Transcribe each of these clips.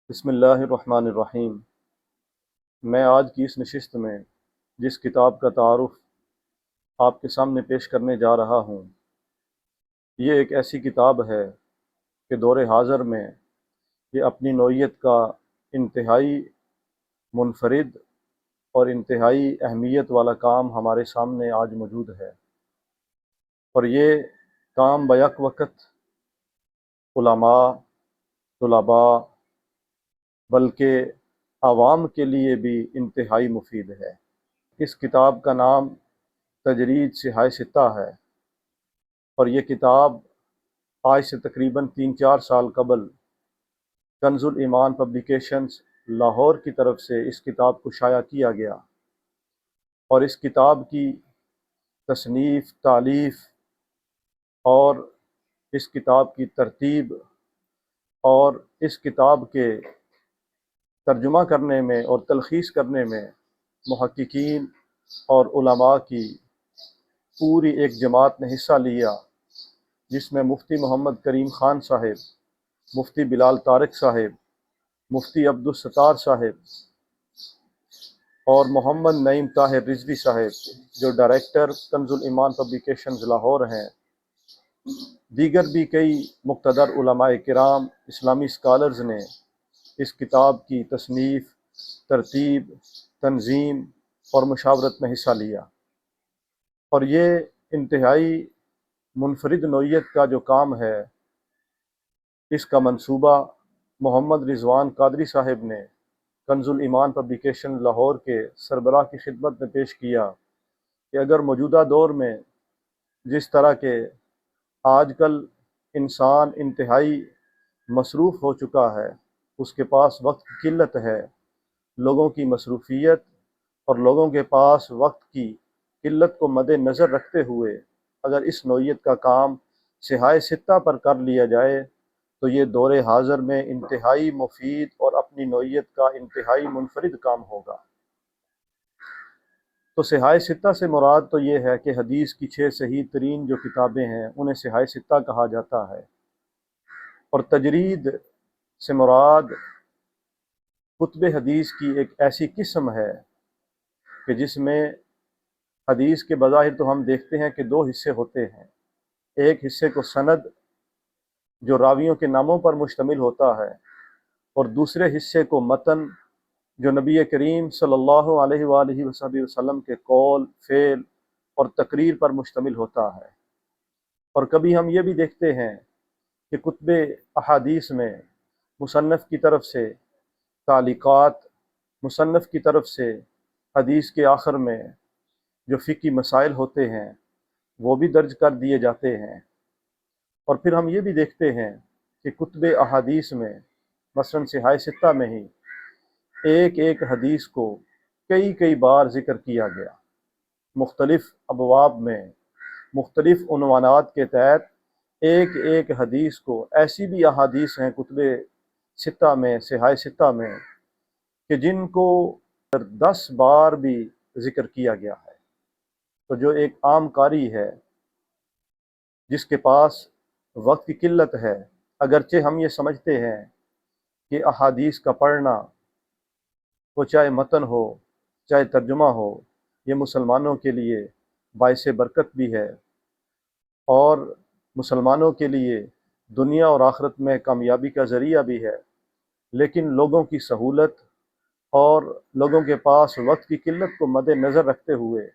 بسم اللہ الرحمن الرحیم۔ میں آج کی اس نشست میں جس کتاب کا تعارف آپ کے سامنے پیش کرنے جا رہا ہوں، یہ ایک ایسی کتاب ہے کہ دور حاضر میں یہ اپنی نوعیت کا انتہائی منفرد اور انتہائی اہمیت والا کام ہمارے سامنے آج موجود ہے، اور یہ کام بیک وقت علماء، طلباء بلکہ عوام کے لیے بھی انتہائی مفید ہے۔ اس کتاب کا نام تجرید صحاح ستہ ہے، اور یہ کتاب آج سے تقریباً 3-4 سال قبل کنز الایمان پبلیکیشنز لاہور کی طرف سے اس کتاب کو شائع کیا گیا، اور اس کتاب کی تصنیف، تالیف اور اس کتاب کی ترتیب اور اس کتاب کے ترجمہ کرنے میں اور تلخیص کرنے میں محققین اور علماء کی پوری ایک جماعت نے حصہ لیا، جس میں مفتی محمد کریم خان صاحب، مفتی بلال طارق صاحب، مفتی عبدالستار صاحب اور محمد نعیم طاہر رضوی صاحب جو ڈائریکٹر کنز الایمان پبلیکیشنز لاہور ہیں، دیگر بھی کئی مقتدر علماء کرام، اسلامی اسکالرز نے اس کتاب کی تصنیف، ترتیب، تنظیم اور مشاورت میں حصہ لیا، اور یہ انتہائی منفرد نوعیت کا جو کام ہے، اس کا منصوبہ محمد رضوان قادری صاحب نے کنز الایمان پبلیکیشن لاہور کے سربراہ کی خدمت میں پیش کیا کہ اگر موجودہ دور میں جس طرح کے آج کل انسان انتہائی مصروف ہو چکا ہے، اس کے پاس وقت کی قلت ہے، لوگوں کی مصروفیت اور لوگوں کے پاس وقت کی قلت کو مد نظر رکھتے ہوئے اگر اس نوعیت کا کام صحاح ستہ پر کر لیا جائے تو یہ دور حاضر میں انتہائی مفید اور اپنی نوعیت کا انتہائی منفرد کام ہوگا۔ تو صحاح ستہ سے مراد تو یہ ہے کہ حدیث کی 6 صحیح ترین جو کتابیں ہیں انہیں صحاح ستہ کہا جاتا ہے، اور تجرید سے مراد کتب حدیث کی ایک ایسی قسم ہے کہ جس میں حدیث کے بظاہر تو ہم دیکھتے ہیں کہ 2 حصے ہوتے ہیں، ایک حصے کو سند جو راویوں کے ناموں پر مشتمل ہوتا ہے، اور دوسرے حصے کو متن جو نبی کریم صلی اللہ علیہ وآلہ وسلم کے قول، فعل اور تقریر پر مشتمل ہوتا ہے۔ اور کبھی ہم یہ بھی دیکھتے ہیں کہ کتب احادیث میں مصنف کی طرف سے تعلیقات، مصنف کی طرف سے حدیث کے آخر میں جو فقہی مسائل ہوتے ہیں وہ بھی درج کر دیے جاتے ہیں۔ اور پھر ہم یہ بھی دیکھتے ہیں کہ کتب احادیث میں مثلاً صحاح ستہ میں ہی ایک ایک حدیث کو کئی بار ذکر کیا گیا، مختلف ابواب میں مختلف عنوانات کے تحت ایک ایک حدیث کو، ایسی بھی احادیث ہیں کتب ستہ میں، صحاح ستہ میں، کہ جن کو 10 بار بھی ذکر کیا گیا ہے۔ تو جو ایک عام قاری ہے جس کے پاس وقت کی قلت ہے، اگرچہ ہم یہ سمجھتے ہیں کہ احادیث کا پڑھنا، وہ چاہے متن ہو چاہے ترجمہ ہو، یہ مسلمانوں کے لیے باعث برکت بھی ہے اور مسلمانوں کے لیے دنیا اور آخرت میں کامیابی کا ذریعہ بھی ہے، لیکن لوگوں کی سہولت اور لوگوں کے پاس وقت کی قلت کو مد نظر رکھتے ہوئے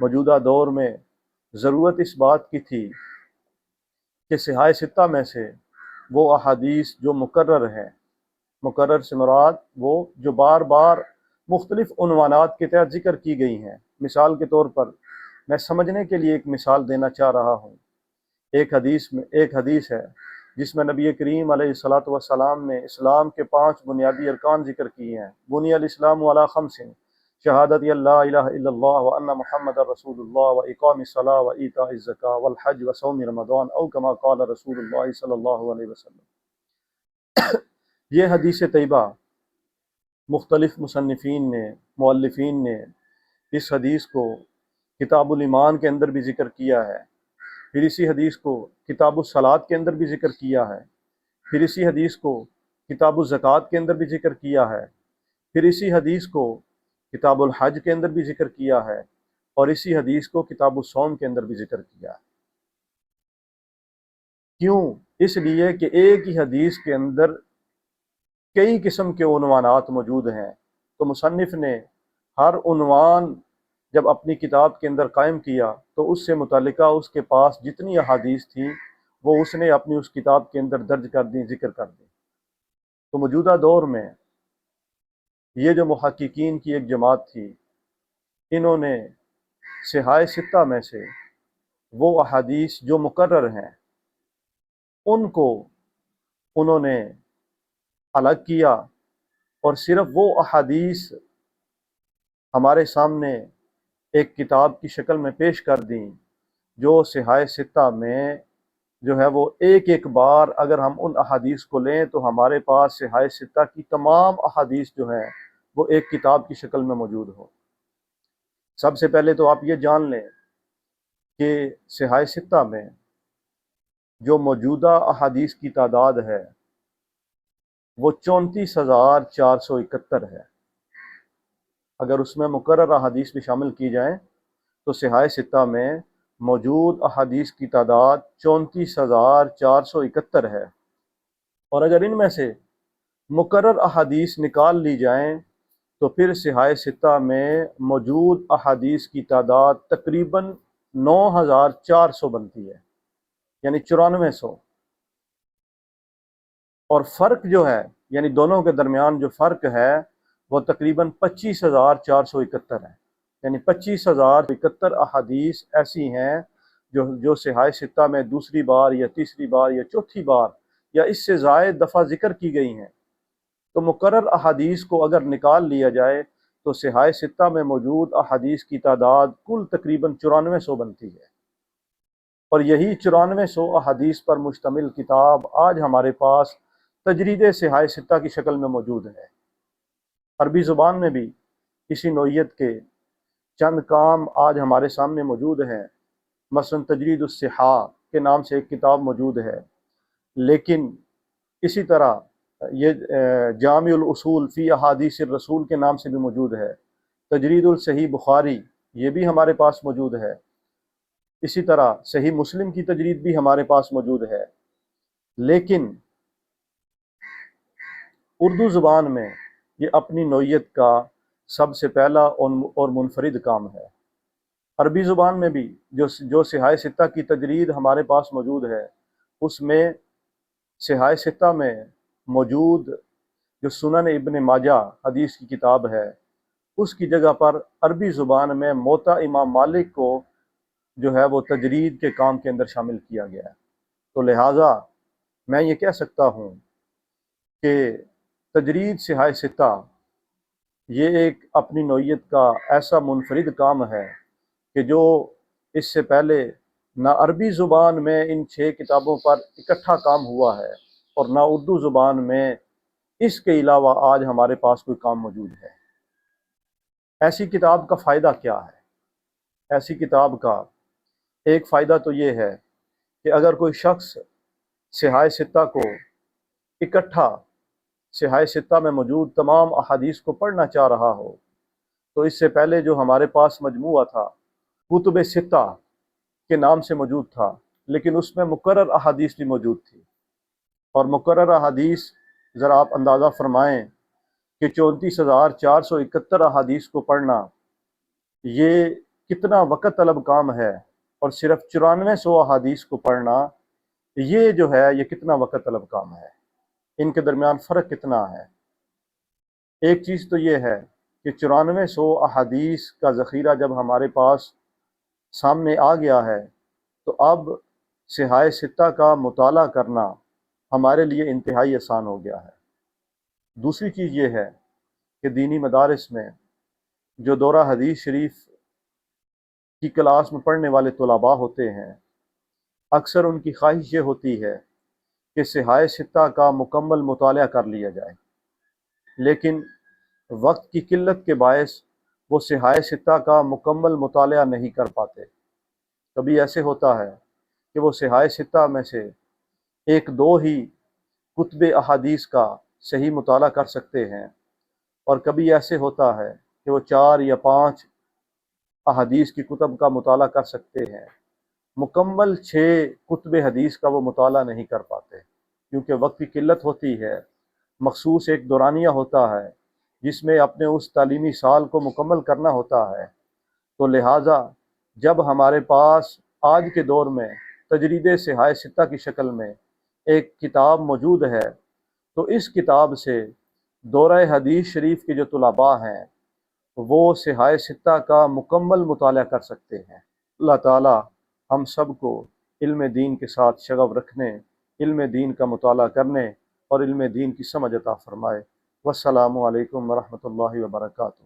موجودہ دور میں ضرورت اس بات کی تھی کہ صحاح ستہ میں سے وہ احادیث جو مکرر ہیں، مکرر سے مراد وہ جو بار بار مختلف عنوانات کے تحت ذکر کی گئی ہیں۔ مثال کے طور پر میں سمجھنے کے لیے ایک مثال دینا چاہ رہا ہوں۔ ایک حدیث ہے جس میں نبی کریم علیہ الصلاۃ والسلام نے اسلام کے 5 بنیادی ارکان ذکر کیے ہیں۔ بنی الاسلام علی 5، شہادت اللہ الہ الا اللہ وان محمد رسول اللہ واقام الصلاۃ وایتاء الزکاۃ والحج وصوم رمضان او کما قال رسول اللہ صلی اللہ علیہ وسلم۔ یہ حدیث طیبہ مختلف مؤلفین نے اس حدیث کو کتاب الایمان کے اندر بھی ذکر کیا ہے، پھر اسی حدیث کو کتاب الصلاۃ کے اندر بھی ذکر کیا ہے، پھر اسی حدیث کو کتاب الزکوٰۃ کے اندر بھی ذکر کیا ہے، پھر اسی حدیث کو کتاب الحج کے اندر بھی ذکر کیا ہے، اور اسی حدیث کو کتاب الصوم کے اندر بھی ذکر کیا ہے۔ کیوں؟ اس لیے کہ ایک ہی حدیث کے اندر کئی قسم کے عنوانات موجود ہیں، تو مصنف نے ہر عنوان جب اپنی کتاب کے اندر قائم کیا تو اس سے متعلقہ اس کے پاس جتنی احادیث تھیں وہ اس نے اپنی اس کتاب کے اندر درج کر دیں، ذکر کر دیں۔ تو موجودہ دور میں یہ جو محققین کی ایک جماعت تھی، انہوں نے صحاح ستہ میں سے وہ احادیث جو مقرر ہیں ان کو انہوں نے الگ کیا، اور صرف وہ احادیث ہمارے سامنے ایک کتاب کی شکل میں پیش کر دیں جو صحاح ستہ میں جو ہے وہ ایک ایک بار اگر ہم ان احادیث کو لیں تو ہمارے پاس صحاح ستہ کی تمام احادیث جو ہیں وہ ایک کتاب کی شکل میں موجود ہو۔ سب سے پہلے تو آپ یہ جان لیں کہ صحاح ستہ میں جو موجودہ احادیث کی تعداد ہے وہ 34,471 ہے۔ اگر اس میں مقرر احادیث بھی شامل کی جائیں تو صحاح ستہ میں موجود احادیث کی تعداد 34,471 ہے، اور اگر ان میں سے مقرر احادیث نکال لی جائیں تو پھر صحاح ستہ میں موجود احادیث کی تعداد تقریباً 9,400 بنتی ہے، یعنی 9400۔ اور فرق جو ہے یعنی دونوں کے درمیان جو فرق ہے وہ تقریباً 25,471 ہے، یعنی 25,071 احادیث ایسی ہیں جو صحاح ستہ میں دوسری بار یا تیسری بار یا چوتھی بار یا اس سے زائد دفعہ ذکر کی گئی ہیں۔ تو مقرر احادیث کو اگر نکال لیا جائے تو صحاح ستہ میں موجود احادیث کی تعداد کل تقریباً 9400 بنتی ہے، اور یہی 9400 احادیث پر مشتمل کتاب آج ہمارے پاس تجرید صحاح ستہ کی شکل میں موجود ہے۔ عربی زبان میں بھی اسی نوعیت کے چند کام آج ہمارے سامنے موجود ہیں، مثلا تجرید الصحاح کے نام سے ایک کتاب موجود ہے، لیکن اسی طرح یہ جامع الاصول فی احادیث الرسول کے نام سے بھی موجود ہے، تجرید الصحیح بخاری یہ بھی ہمارے پاس موجود ہے، اسی طرح صحیح مسلم کی تجرید بھی ہمارے پاس موجود ہے۔ لیکن اردو زبان میں یہ اپنی نوعیت کا سب سے پہلا اور منفرد کام ہے۔ عربی زبان میں بھی جو صحاح ستہ کی تجرید ہمارے پاس موجود ہے اس میں صحاح ستہ میں موجود جو سنن ابن ماجہ حدیث کی کتاب ہے اس کی جگہ پر عربی زبان میں موطا امام مالک کو جو ہے وہ تجرید کے کام کے اندر شامل کیا گیا ہے۔ تو لہٰذا میں یہ کہہ سکتا ہوں کہ تجرید صحاح ستہ یہ ایک اپنی نوعیت کا ایسا منفرد کام ہے کہ جو اس سے پہلے نہ عربی زبان میں ان 6 کتابوں پر اکٹھا کام ہوا ہے اور نہ اردو زبان میں اس کے علاوہ آج ہمارے پاس کوئی کام موجود ہے۔ ایسی کتاب کا فائدہ کیا ہے؟ ایسی کتاب کا ایک فائدہ تو یہ ہے کہ اگر کوئی شخص صحاح ستہ کو اکٹھا صحاح ستہ میں موجود تمام احادیث کو پڑھنا چاہ رہا ہو تو اس سے پہلے جو ہمارے پاس مجموعہ تھا کتب ستہ کے نام سے موجود تھا، لیکن اس میں مقرر احادیث بھی موجود تھی، اور مقرر احادیث ذرا آپ اندازہ فرمائیں کہ 34,471 احادیث کو پڑھنا یہ کتنا وقت طلب کام ہے، اور صرف 9400 احادیث کو پڑھنا یہ جو ہے یہ کتنا وقت طلب کام ہے، ان کے درمیان فرق کتنا ہے۔ ایک چیز تو یہ ہے کہ 9400 احادیث کا ذخیرہ جب ہمارے پاس سامنے آ گیا ہے تو اب صحاح ستہ کا مطالعہ کرنا ہمارے لیے انتہائی آسان ہو گیا ہے۔ دوسری چیز یہ ہے کہ دینی مدارس میں جو دورہ حدیث شریف کی کلاس میں پڑھنے والے طلباء ہوتے ہیں اکثر ان کی خواہش یہ ہوتی ہے کہ صحاح ستہ کا مکمل مطالعہ کر لیا جائے، لیکن وقت کی قلت کے باعث وہ صحاح ستہ کا مکمل مطالعہ نہیں کر پاتے۔ کبھی ایسے ہوتا ہے کہ وہ صحاح ستہ میں سے 1-2 ہی کتب احادیث کا صحیح مطالعہ کر سکتے ہیں، اور کبھی ایسے ہوتا ہے کہ وہ 4 یا 5 احادیث کی کتب کا مطالعہ کر سکتے ہیں، مکمل 6 کتب حدیث کا وہ مطالعہ نہیں کر پاتے، کیونکہ وقت کی قلت ہوتی ہے، مخصوص ایک دورانیہ ہوتا ہے جس میں اپنے اس تعلیمی سال کو مکمل کرنا ہوتا ہے۔ تو لہٰذا جب ہمارے پاس آج کے دور میں تجرید صحاح ستہ کی شکل میں ایک کتاب موجود ہے، تو اس کتاب سے دورہ حدیث شریف کے جو طلباء ہیں وہ صحاح ستہ کا مکمل مطالعہ کر سکتے ہیں۔ اللہ تعالی ہم سب کو علم دین کے ساتھ شغف رکھنے، علم دین کا مطالعہ کرنے اور علم دین کی سمجھ عطا فرمائے۔ والسلام علیکم ورحمۃ اللہ وبرکاتہ۔